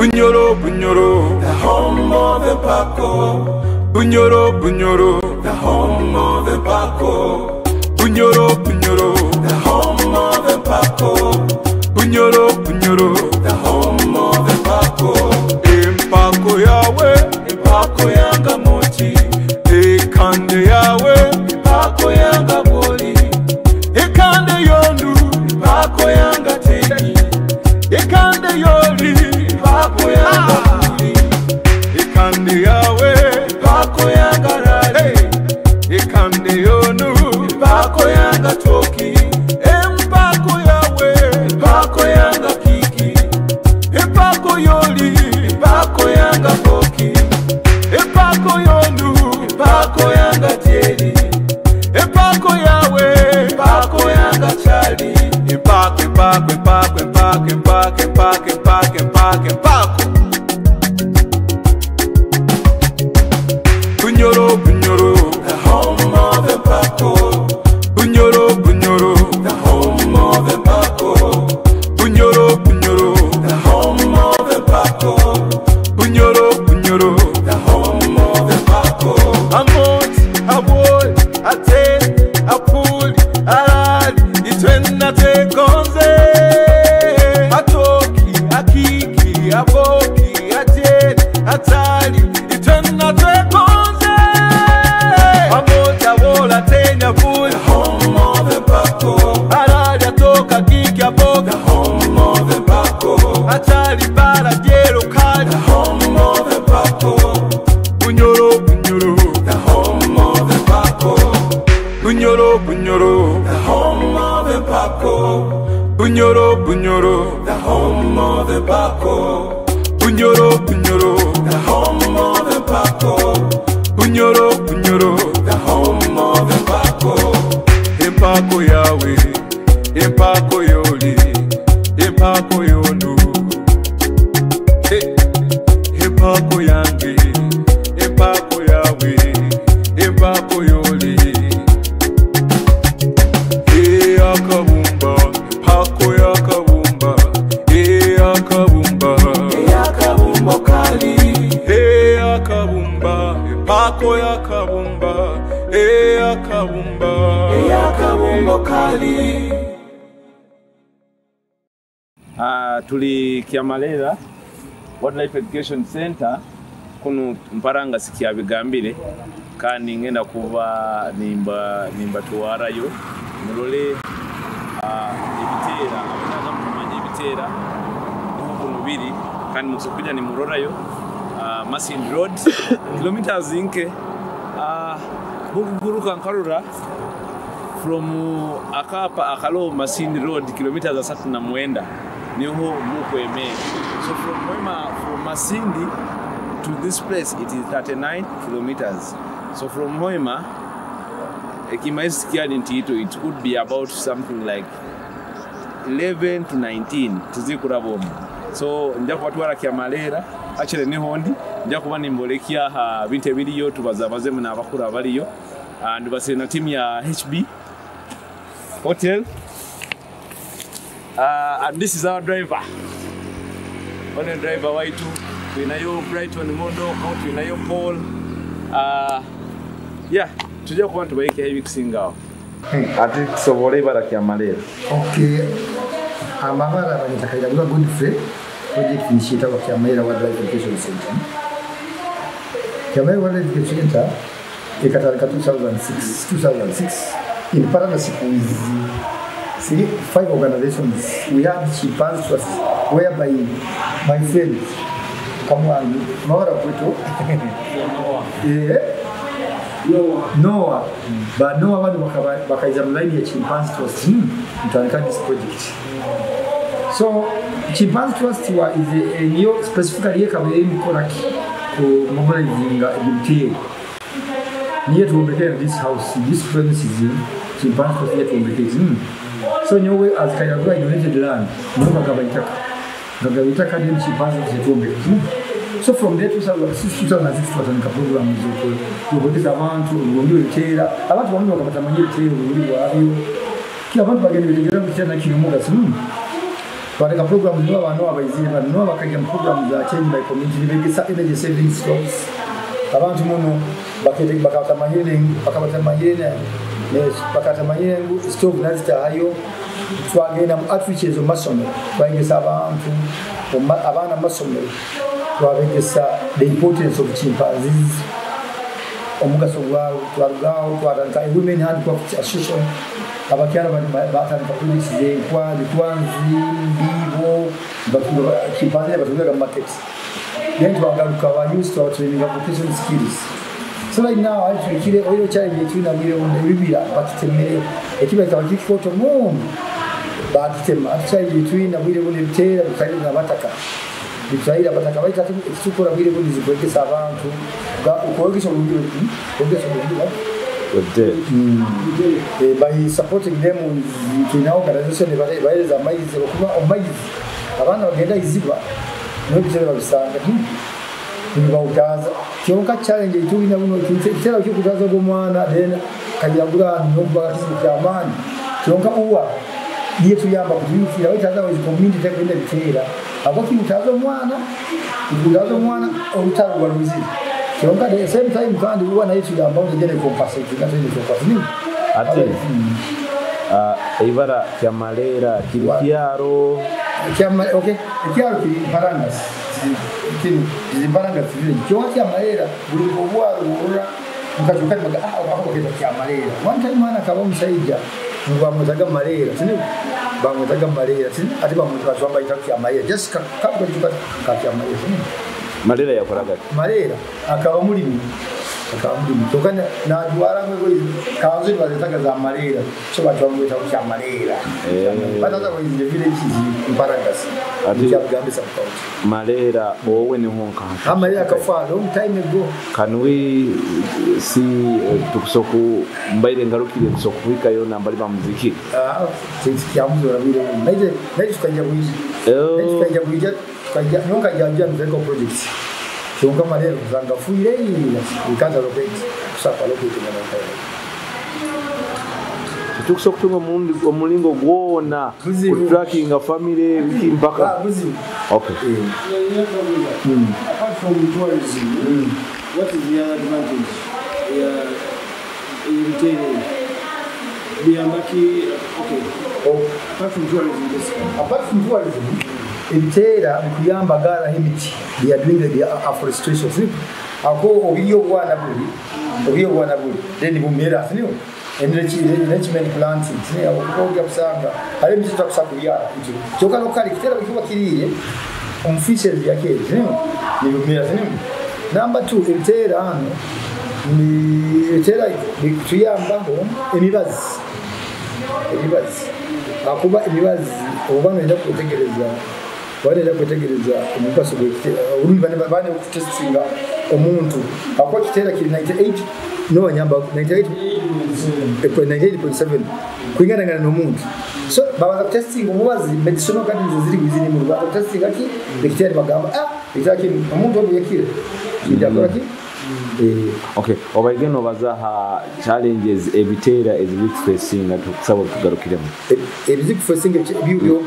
Bunyoro, Bunyoro, the home of the Paco. Bunyoro, Bunyoro, the home of the Paco. Bunyoro, Bunyoro, the home of the Paco. Bunyoro, Bunyoro, the home of the Paco. Impako yawe, Paco yanga moti. Ekande yawe, Paco yanga boli. Ekande yondu, Paco yanga teni. Ekande yoli, Paco yanga boli. Ekande yawe, Paco yanga rali. Ekande yonu, Paco yanga toki. Empako yawe, Paco yanga kiki. Empako yoli, Paco yanga poki. Empako yondu, Paco yanga tieri. Empako yawe, Paco yanga chali. Empako, empako, empako, empako, empako, empako, empako, empako, empako. Bunyoro, Bunyoro, The home of the Paco. Bunyoro, Bunyoro, The home of the Paco. Bunyoro, Bunyoro, The home of the Paco. Bunyoro, Bunyoro. The home of the Paco. Amot, aboy, ate, apuli, arali, itwena te konze. Atoki, akiki, aboki, ateri, atali, itwena te konze. Amot, abola, tenya, puli, The home of the Paco. arali, atoka, kiki, aboki, The home of the Paco. atali, para, jero, kali. The home of the Paco. Bunyoro, Bunyoro, The home of the Paco. Bunyoro, Bunyoro, The home of the Paco. Bunyoro, Bunyoro, The home of the Paco. Bunyoro, Bunyoro, The home of the Paco. Bunyoro, Bunyoro, The home of the Paco. Empako yawe, Empako yoli, Empako yonu, Empako yange, Empako yawe, Empako yoli. Akabumba, Pako yakabumba, akabumba. Yakabumbo kali. Akabumba, Pako yakabumba, akabumba. Yakabumbo kali. Tuli Kiamalela Wildlife Education Center kuno mparanga sikia bigambire kandi ngenda kuba nimba tuwarayo mulole Ebiteera abanaga mumanye Ebiteera kuno biri kandi musokuja ni murorayo Masindi Road kilometers inke buguruka Kurora from Akapa Akalo Masindi Road kilometers 39 niho mukweme. So from Hoima, from Masindi to this place it is 39 kilometers. So from Hoima it could be about something like 11 to 19 tuzikurabomu. So njakuba twara Kiamalela actually ni hondi njakuba nimbolekia bintu ebiriyo tubazabaze mu nabakuru abaliyo and base na team ya HB Hotel. And this is our driver. One driver Y2. We know Brighton Mondo. Out we know Paul. Yeah. Tujia kuwa tubaike hivi kusinga. Ati sobole bara Kiamalela. Okay. Amabara banitakaira bwa Godfrey project initiator wa Kiamalela Wildlife Education Center. Kiamalela Wildlife Education Center ikatarika 2006 in partnership with 5 organizations. We have chimpanzee trust whereby my friend Kamwangi Mawara Kweto Noah but Noah wadu wakaiza mlaini ya chimpanzee trust mtanika this project. So chimpanzee trust is a new specifically kabiri mkoraki ku mobilizing Ebiteera near to Ebiteera this house this premises chimpanzee trust near to Ebiteera. So nyowe as Kayagwa donated land no Gagaitaka then chimpanzee trust. So from there 2006 tutanika program zoko kuboteza abantu ubundi Ebiteera abantu bamwe bakapata manye Ebiteera ubundi bwabyo kila abantu bagenda Ebiteera bitana kimuga twateka program no abantu abayizire bano bakajja mu program za change by community begesa energy saving stores abantu muno bakatamanyire stove nazitahayo twagenda mu outreaches mu masomero twagesa abantu abaana mu masomero twabegesa the importance of chimpanzees omugaso gwawo twalugawo twatandika women handcraft association abakyala batandika kulisiza enkwanzi mbibo chimpanzee batugega mu market then twagaluka ba used to training vocational skills. So right now I feel oil challenge between a million and Ribia, but it's a million. A keep like a big photo moon. But it's a challenge between a million and tail and carrying a bataka. The trade of Bataka, I think it's super available is break this around to Gorgis or by supporting them with now organization by the Maiz or Maiz. Havana Genda is Ziba. No picture of Sandra. Nibautaza kionka challenge ituli na uno kitera kukutaza gomwana then kajagura nomba kisimu amani kionka uwa ndiye tuyamba kutuifira witaza with community tekenda bitera abaki mutazo mwana orutaro waruzi kionka the same time kandi uwa na yitu yamba ugene compensate na tuli compensate ate ibara kya malera kibyaro okay kibyaro kiparangas Zimbaranga civil. Kiwa kia malera, ulipokuwa urura, mkachukati maga, wako keta kia malera. One time mana kaba msaija, mwa mwetaga malera, sini? Ba mwetaga malera, sini? Ati ba mwetaga tuwamba ita kia malera. Just kabu kwa chukati kia malera, sini? Malera ya koragati? Malera, akawa mulimi. Tokana na duara mwe kaanzo bazitaga za malera so watu wamwita kwa malera bataza kwa hizo vile hizi Mbarangasi ati Uganda support malera owe ni honka malera kafa long time ago can we see tukusoku mbaire ngarukire kusoku wika yo nambali ba muziki sisi kiamuzo na vile naje tukanja kuishi tukanja kuishi tukanja nyonga janja mzengo project Chunga malero zanga fuire ikaza lopeti kusapa lopeti na makaela tukusokutunga omulingo gwona tracking a family wiki mpaka okay apart from tourism what is the advantage in retailing apart from tourism Ebiteera kuyamba gala himiti they are doing the afforestation ako obiyo bwana buli then bumera siniyo enrichment planting siniyo okukoga kusanga ale miti tutakusakuya kyoka lokali kitera bikiba kiriye umfishes yake siniyo ni bumera siniyo number 2 Ebiteera ano ni Ebiteera tuyambaho emibazi akuba emibazi obana enda kutegereza wale kutegereza umukaso urumva bane kutestinga omuntu akwa kitera kiri 98 no nyamba 98.7 kwingana n'omuntu so baba testing umubazi medicinal kandi ziri bizini mu Rwanda testing ati kitera bagamba bitaki umuntu obuyekire kijakora ki okay obageno bazaha challenges Ebiteera is weak facing atukusaba kugarukiremo ebizi facing biyo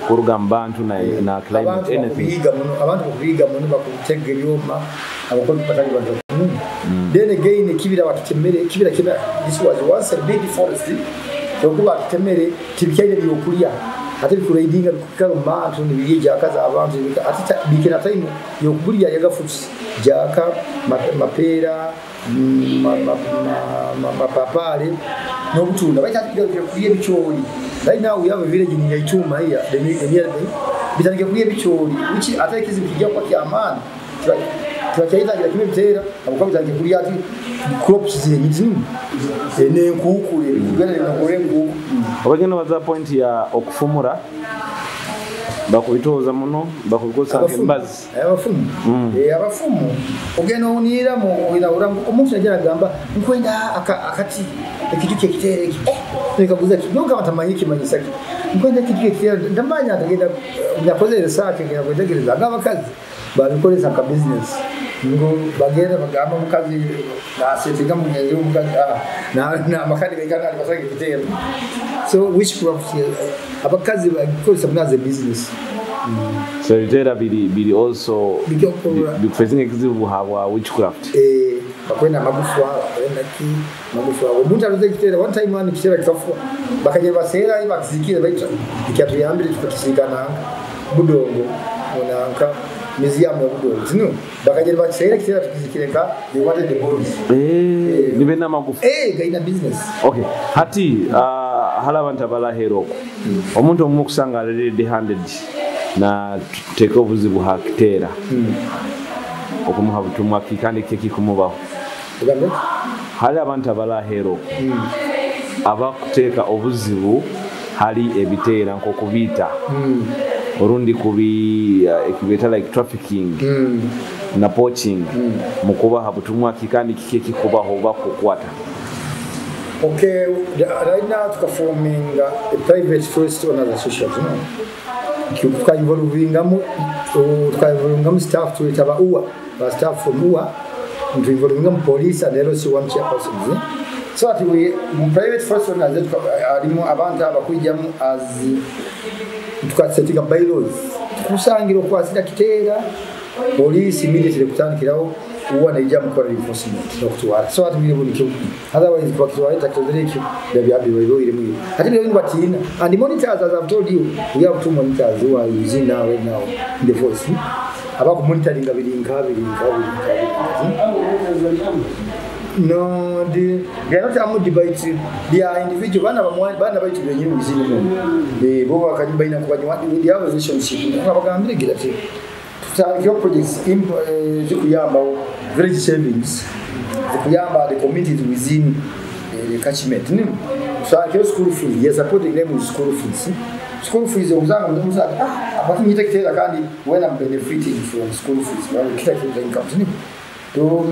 kurugamba ntu na climate anything abantu kubiga muno bakutegera yoma abakora patali bantu then again kibira bakitemere kibira this was once a big forest yokuba kitemere tibikaire byokulya ati kureidinga kukaruma ntu nibiyija akaza abantu ati bikira time yokuburya yagafuts jaka mapera mapapale no butunda baitakiga kuye bicholi right now we have a village in Yaituma here the nearby bitangiye kuye bicholi which ataki zikijya kwa kiamana twachaita kila kimebitera abakwa bitangiye kuri ati crops zenyizimu ene nkukule bigana n'okore nkuku abageno baza point ya okufumura bakubitoza muno bakubikosa embazi abafumu ogeno onira mu inaura omuntu yagira gamba nkwenda akati ekitu kitere nikabuza kidoga batamanyi kimanyisaki nkwenda kitu kitere ndamanya ndagenda nyakoze research ngira kwetegereza ngabakazi babikoreza ka business ngo bagenda bagamba mukazi na setinga munyenje mukazi na makani bekana basanga kitere so which crops abakazi bakozesa munaze business. So Ebiteera bili also facing ekizibu habwa witchcraft. Bakwenda magufwa omuntu aluze Ebiteera one time one Ebiteera kitafu bakaje baseera ibakizikire baita ikyatu yambire tukasigana budongo onanka museum ya budongo zino bakaje baseera Ebiteera tukizikire ka they wanted the bodies nibe na magufu gaina business. Okay hati halabantu abalahero omuntu omukusanga already handed na take obuzibu hakiteera okumuha butumwa kikandi kikumubaho hali abantu abalahero abakuteeka obuzibu hali Ebiteera nk'okubita orundi kubi ekibeta like trafficking na poaching mukubaha butumwa kikandi kikubaho bakukwata. Okay, right now we are forming a private first owners association. Tuka involvingamu staff to itaba UA, staff from UA, to involvingamu police and LOC one chairperson. So that we private first owners alimu abantu abakujamu as setting up bylaws. Kusangiro kwasira Kiteera police immediately kutandikirawo uwa naija mukora enforcement okutuwala so ati bile buli kimu otherwise kwa kitu waita kizereki bya bibo ile mwe ati bile ni batina and monitors as I've told you we have two monitors who are using now right now in the force abaku monitoring bilinka no they are not amu debate they are individual bana baitu benyewe wizini they bo akajibaina kubanywa they have a relationship abagambire gilati your projects zikuyamba village savings zikuyamba the communities within the catchment so your school fees yes supporting them with school fees uzanga mdomuza apati nyite Kiteera kandi when I'm benefiting from school fees well kita kitu income to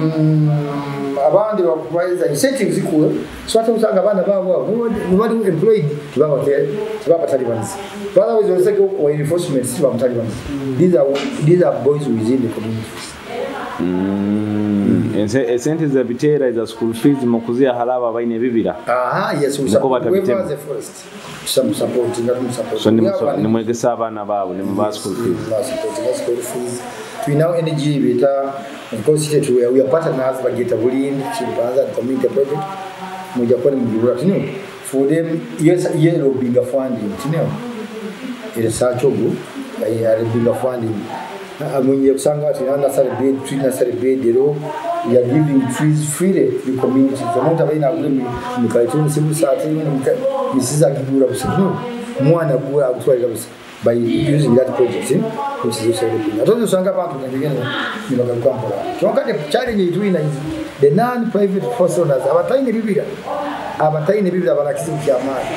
abandi bakubayiza incentives zikuwe so hata usanga abana babo nobody employed tibaba Taliban's otherwise we say go enforcement tibaba Taliban's these are boys within the communities incentives za Ebiteera is a school fees mukuzia halaba baine bibira yes we support the forest some support so ni mwegesa abana babo ni mba school fees we now energy beta of course we are partners but get a bullying chimpanza community project moja kwa mjura tino for them yes yellow bigger funding tino ile sachogo ya bigger funding mwenye kusanga ati na celebrate dero we are giving trees freely to the community zamonta baina ngumi mikaituni sibu saati misiza kibura busino mwana gura akutwalira busi by using that project which is also helping. I don't know sanga bantu ngene ni bagakampola. Twakati challenge itwina the non-private personas abataine bibira banakizi kyamani.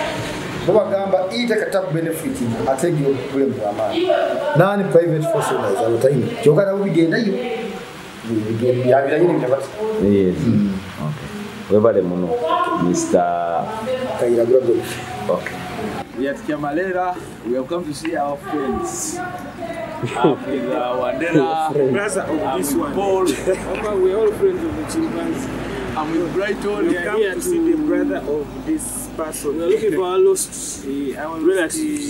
Boba gamba ite kataku benefit ategi kule mwamani. Non-private personas abataine. Twakati ubigenda yo. Yabira yini mtabati. Yes. Okay. Webale muno Mr. Kaira Grobo. Okay. We are at Kyamalera. We have come to see our friends. With Wandera, brother of this one. Paul. We are all friends of the chimpanzee. I'm with Brighton. We are here to see the brother of this person. We are looking for our lost relatives.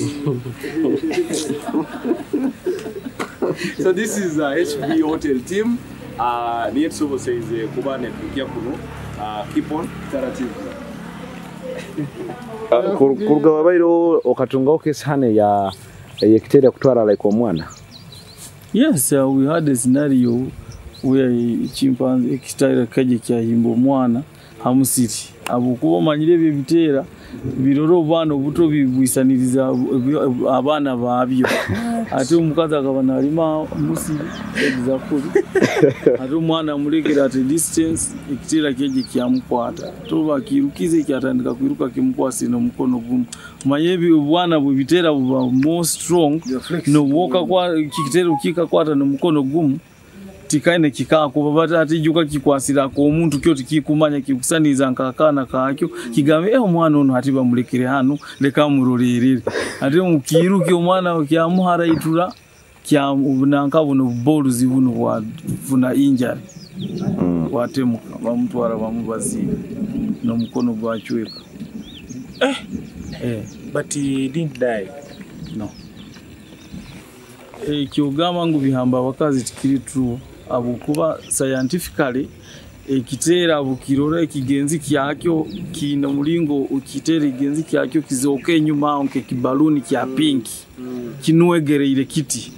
So this is HB Hotel team. Nietsobo says Kubane Tukia Kuno. Keep on iterative. Kuruga wabairo okatunga okesane ya Kiteera kutwara like omwana. Yes, we had a scenario where chimpanzee Kiteera kaje kyahimba omwana hamusiti abukuba manyire Ebiteera biroro bano buto bibwisaniriza abana babyo ate omukazi akabana alima musiri exactly ate omwana mulekera at distance Kiteera keje kyamukwata toba kirukize kyatandika kwiruka kimukwasi no mukono gumu mayebi obwana Ebiteera buba more strong no woka kwa Kiteera ukika kwata no mukono gumu tikaine kikako babata atijuka kikwasira ko omuntu kyo tikikumanya kikusaniza nkakana kakyo kigambe omwana ono atiba mulekere hano leka murorerere ate mukiruke omwana kyamuhara itula kya ubunanka buno boluzi buno wafuna injury watemuka bamutwara bamubazira no mukono gwachweka But he didn't die. No. Kyogamba ngu bihamba abakazi tikiri true. Abukuba scientifically ekiteera bukirora ekigenzi kyakyo kina mulingo ukiteera ekigenzi kyakyo kizoka enyuma nke kibaluni kya pink kinwegereire kiti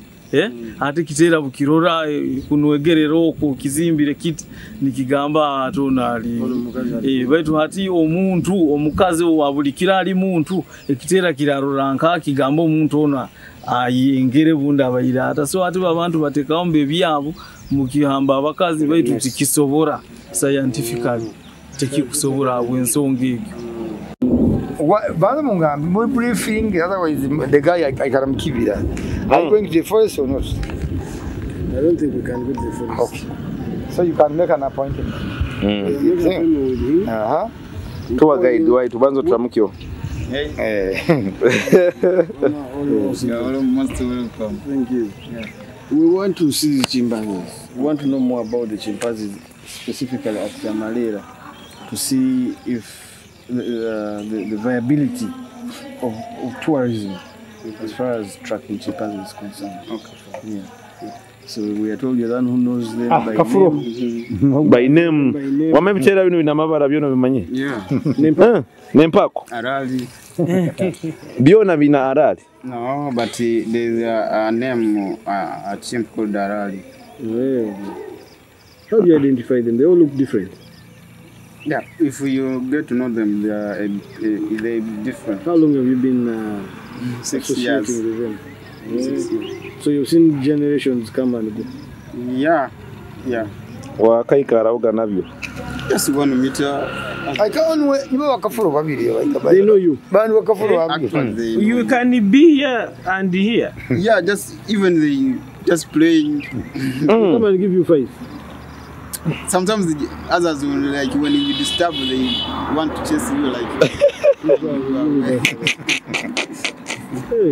ate kiteera bukirora kunwegerera okwo kizimbire kiti nikigamba atona ali baitu hati omuntu omukazi wabulikira ali muntu ekiteera kirarora nka kigamba omuntu ona ayengere bunda abayira ata so ati abantu batekawo mbebyabo mukihamba abakazi baitu tikisobora scientifically tekikusobora abwensonga egyo. Bana mungambi more briefing, otherwise the guy I can keep it. Are you going to the forest or not? I don't think we can go to the forest. Okay. So you can make an appointment. Tour guide why tubanzo tutamukyo. Almost welcome. Thank you. Yeah. We want to see the chimpanzees. We want to know more about the chimpanzees, specifically at Yamalera, to see if the viability of tourism as far as tracking chimpanzees is concerned. Okay. Yeah. So we are told you're the one who knows them by name. Wamebitera bino binamabara byono bimanyi. Yeah. Nempako. Arali. Biona bina arali. No, but there's a name, a chimp called Arali. Yeah. How do you identify them? They all look different. Yeah, if you get to know them, they're different. How long have you been 6 years with them? 6 years. So you've seen generations come and go? Yeah, yeah. Wakaikara nabyo. Just 1 meter. I can't wait. You know, they know you. You can be here and here. Yeah, just even they just playing. Come and give you 5. Sometimes the others will like when you disturb, they want to chase you like.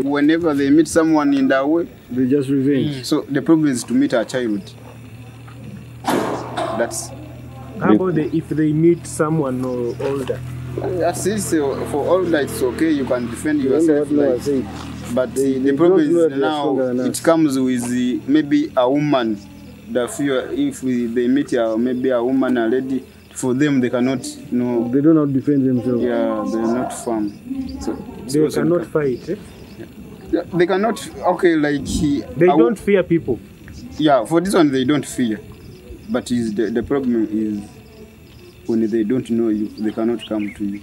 Whenever they meet someone in that way, they just revenge. So the problem is to meet a child. That's. How about if they meet someone older? At least for older it's okay, you can defend yourself. But the problem is now it comes with maybe a woman. The fear if they meet maybe a woman, a lady, for them they cannot, they don't know defend themselves. Yeah, they're not firm. So they cannot fight. Yeah, they cannot. Okay, like they don't fear people. Yeah, for this one they don't fear. But the problem is when they don't know you, they cannot come to you.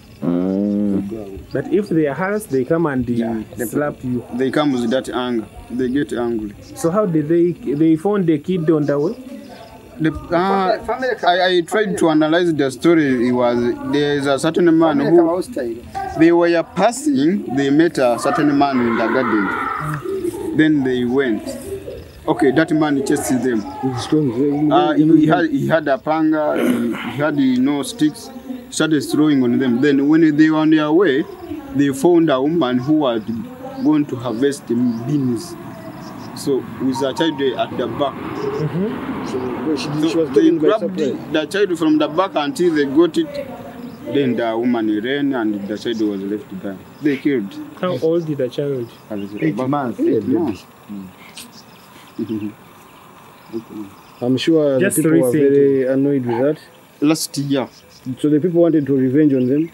But if they are harassed, they come and they slap you. They come with that anger. They get angry. So how did they found the kid on the way? I tried to analyze the story. There's a certain man who they were passing. They met a certain man in the garden. Then they went. Okay, that man chased them. He had a panga. He had sticks. Started throwing on them. Then when they were on their way, they found a woman who had gone to harvest beans. So with a child at the back. So they grabbed the child from the back until they got it. Then the woman ran and the child was left there. They killed. How old is the child? 8 months. 8 months. I'm sure the people were very annoyed with that. Last year. So the people wanted to revenge on them?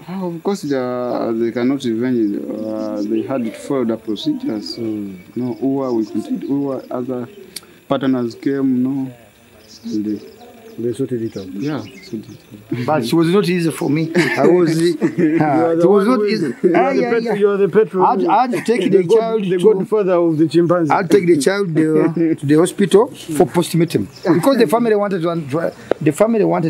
Of course, they cannot revenge. They had to follow the procedures. No, we continued. Other partners came. They sorted it out. Yeah, sorted it out. But it was not easy for me. I was. It was not easy. You are the petrol. I had to take the child. The godfather of the chimpanzee. I had to take the child to the hospital for postmortem because the family wanted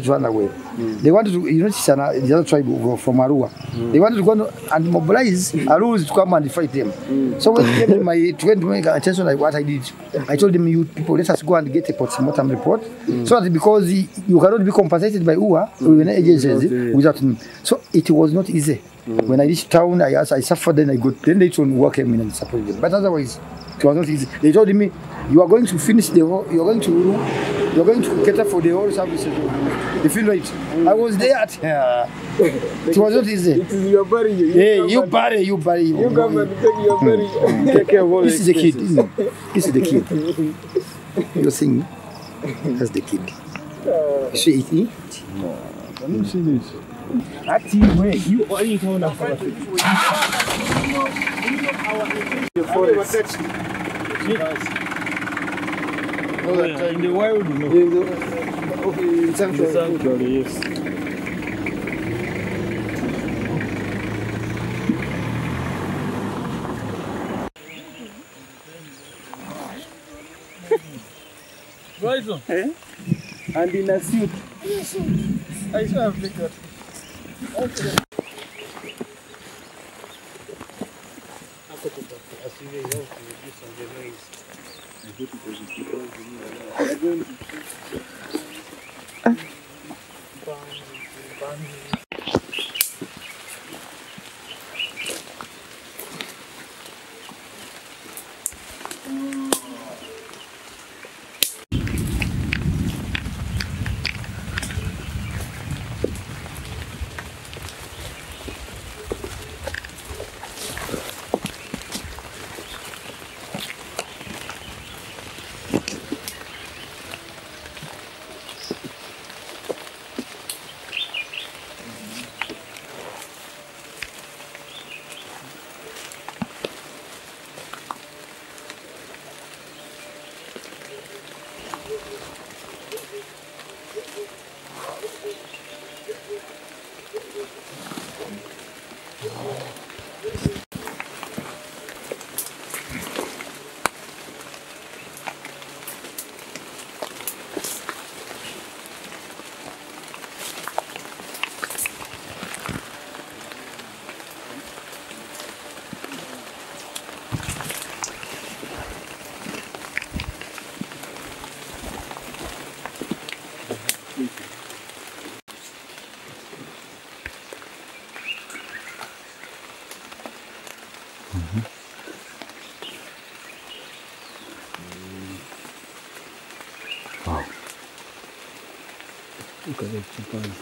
to run away. They wanted to, it's the other tribe from Arua. They wanted to go and mobilize Arus to come and fight them. So when they came to make attention like what I did, I told them, you people, let us go and get a postmortem report. So that because you cannot be compensated by UA with agencies without me. So it was not easy. When I reached town, I suffered, then I got, then they told me work came in and supported them. But otherwise, it was not easy. They told me, you are going to finish you are going to You're going to cater for the whole services. You feel right? I was there at it was not easy. It is your body. You bury. You come and take your body. Take care of all This is the kid. This is the kid. You're seeing? That's the kid. You see it? No, I don't see this. Actually, wait, you only told us for the forest. In the wild, no. In Sanctuary, yes. Right on. And in a suit. I should have picked that. Okay. Wow. Look at that chimpanzee.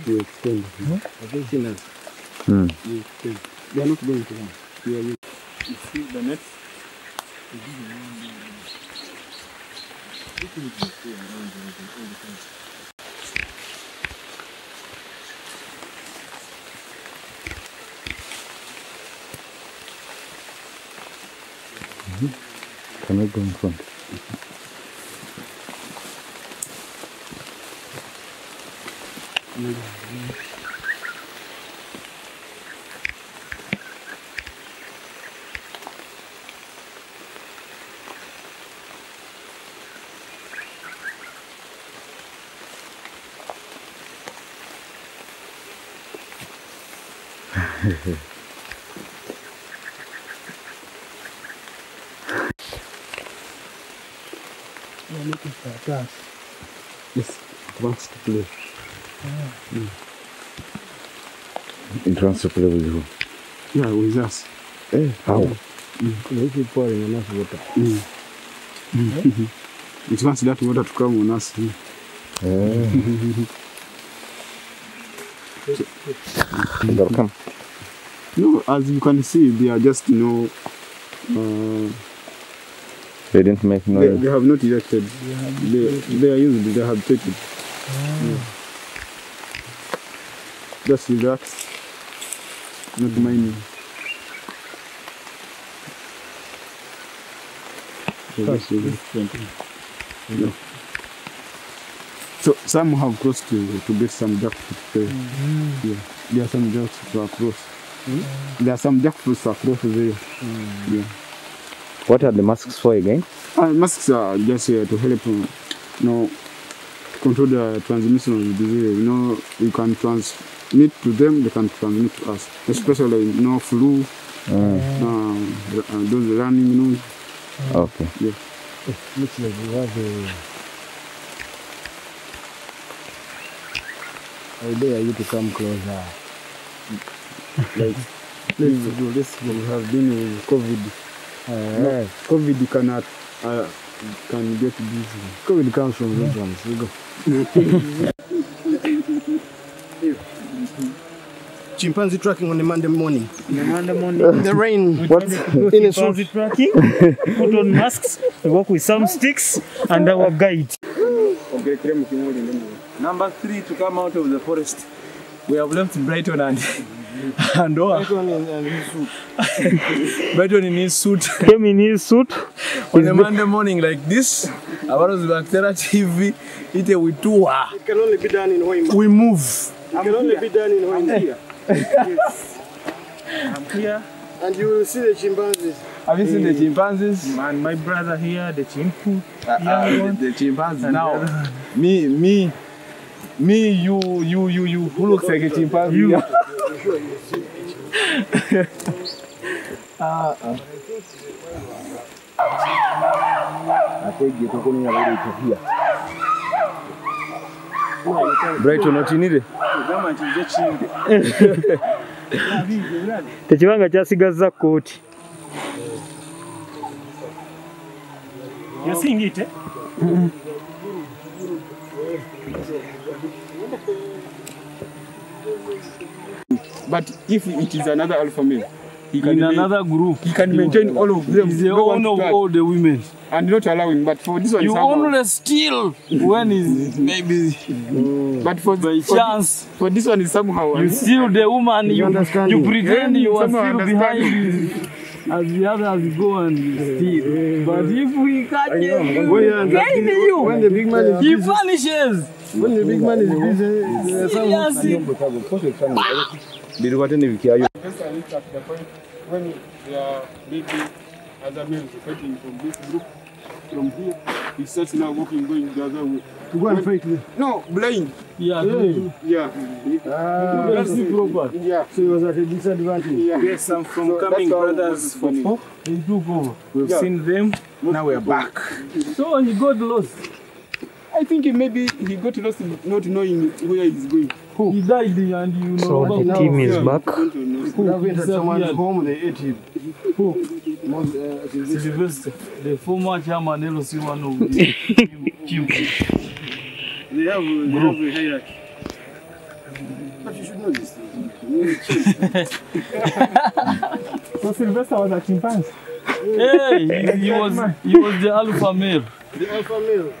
You extend. They are not going to run. You see the net? Can I go in front? Yes, it wants to play. It wants to play with you. Yeah, with us. How? If you pouring enough water. It wants that water to come on us. They'll come. No, as you can see, they are just, They didn't make noise. they have not erected. They are used, they have taken. Yeah. Just relax. Not mining. Yeah. So some have crossed to get some jackfruit. Yeah. There are some jackfruits across. There are some jackfruits across there. Yeah. What are the masks for again? Masks are just here to help control the transmission of the disease. You know, you can transmit to them, they can transmit to us. Especially, you know, flu, those running, you know. Okay. Yeah. It looks like we have a... I dare you to come closer. Like, let's do this. We have been with COVID. No, COVID cannot can get this. COVID comes from those ones. We go. Chimpanzee tracking on a Monday morning. In the rain. What's in a chimpanzee tracking? Put on masks. We work with some sticks and our guide. Number 3 to come out of the forest. We have left Brighton and Noah. Brighton in his suit. Came in his suit. On a Monday morning like this, our Bacteria TV, it with 2 hours. It can only be done in Hoima. We move. It can only be done in Hoima. Yes. I'm here. And you will see the chimpanzees. Have you seen the chimpanzees? And my brother here, the chimpu. The chimpanzees. Now, me, you, who looks like a chimpanzee? You. Brighton, what you need? Tekibanga kyasigaza kooti. You're seeing it, eh? But if it is another alpha male, he can In another group, he can maintain all of them. he's the owner of all the women. And not allowing. But for this one, You somehow, only steal when is maybe but for by chance. for this one is somehow. You steal the woman, you pretend you are somehow still behind as the others go and steal. But if we catch him, you, When the big man is he busy, vanishes. when the big man is busy, Seriously. When they are maybe other males fighting from this group, from here, he starts now walking, going the other way. to go and fight them. No, blind. Yeah, Yeah. that's the proper. Yeah. So he was at a disadvantage. Yeah. Yes, I'm from So Coming that's how Brothers it for was Hope. He took over. We've Yeah. seen them, now we're back. So he got lost. I think maybe he got lost not knowing where he's going. He died and you know. So the team is back. Don't know. Now we entered someone's home, they ate him. Sylvester, the former chairman, LOC one of the chief. They have a hierarchy. But you should know this thing. So Sylvester was a chimpanzee. Hey, he was the alpha male, The alpha male.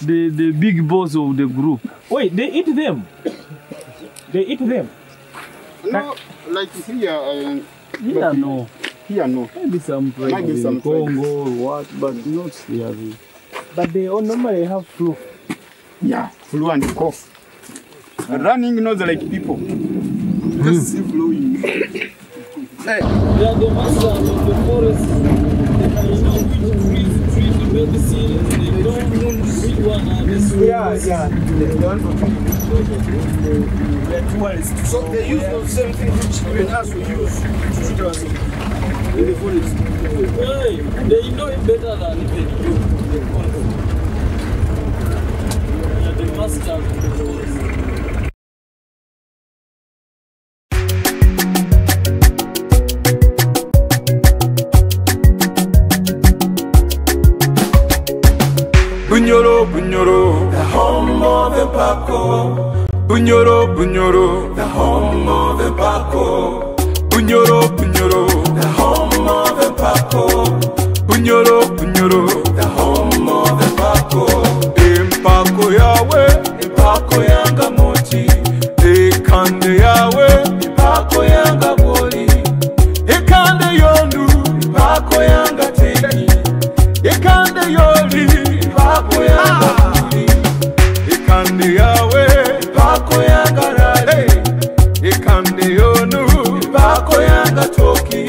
the big boss of the group. Wait, they eat them? They eat them? No, like here, Yeah, no. here no. Maybe some tribes Maybe in some Congo or what, but not here. But they all normally have flu. Yeah, flu and cough. Running nose like people. Just see flowing. They are the master of the forest. They know which trees the medicine. They don't want to see one another. Yeah. They're tourists. So they use the same thing which even us we use to treat ourselves in the forest. Hey, they know it better than even you. They are the master of the forest. Bunyoro, Bunyoro, the home of the Paco. Bunyoro, Bunyoro, the home of the Paco. Bunyoro, Bunyoro, the home of the Paco. Bunyoro, Bunyoro, the home of the Paco. Impako yawe, impako yanga moti. Ekande yawe, impako yanga boli. Ekande yondu, impako yanga teki. Ekande yoli. Pako yanga kuli, ikande yawe, pako yanga rale, ikande yonu, pako yanga toki,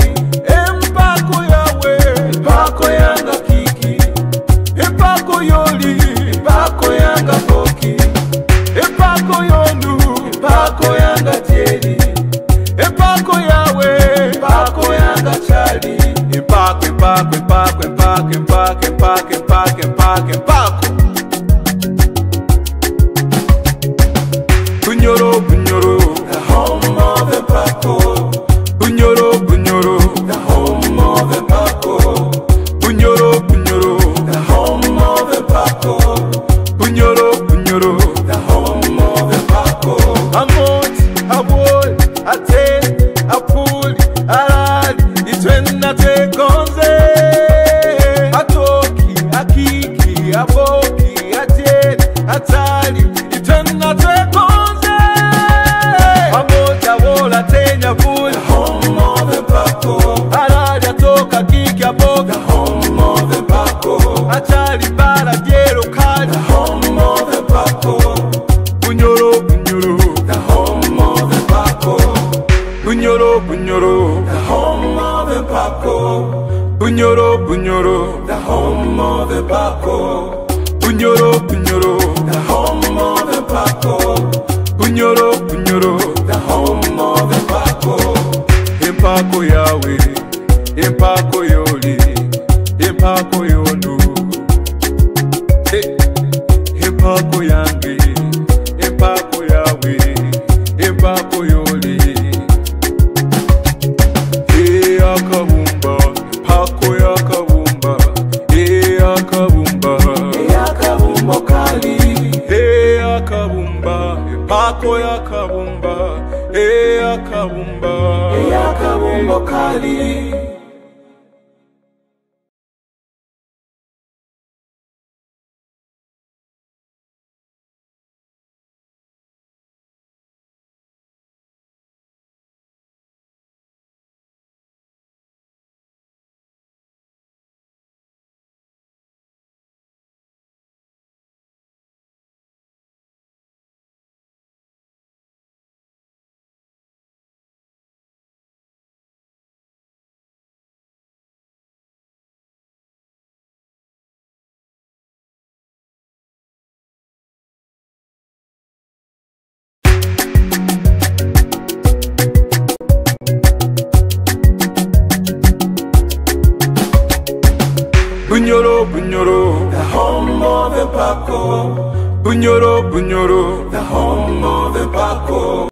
empako yawe, pako yanga kiki, empako yoli, pako yanga toki. empako. Bunyoro, Bunyoro, the home of empako. Bunyoro, Bunyoro, the home of empako. Bunyoro, Bunyoro, the home of empako. Bunyoro, Bunyoro, the home of empako. Amot, abol, aten, apul, arad, itwenna tekonze. Atoki, akiki, aboki, aten, atali, itwenna tekonze. Amot, abol, aten, apul, the home of empako. Arad, atoka, kiki, aboki, the home of empako. Atali, bara, diero, kali, the home of empako. Bunyoro, Bunyoro, the home of empako. Bunyoro, Bunyoro, the home of empako. Bunyoro, Bunyoro, the home of empako. Bunyoro, Bunyoro, the home of empako. Bunyoro, Bunyoro, the home of empako. Empako yawe, empako yoli, empako yonu. Hey, empako yange, empako yawe, empako yoli. Hey akabumba, pako yakabumba, hey akabumba, hey akabumba kali, hey akabumba, pako yakabumba, hey akabumba kali. Bunyoro, Bunyoro, the home of empako. Bunyoro, Bunyoro, the home of empako.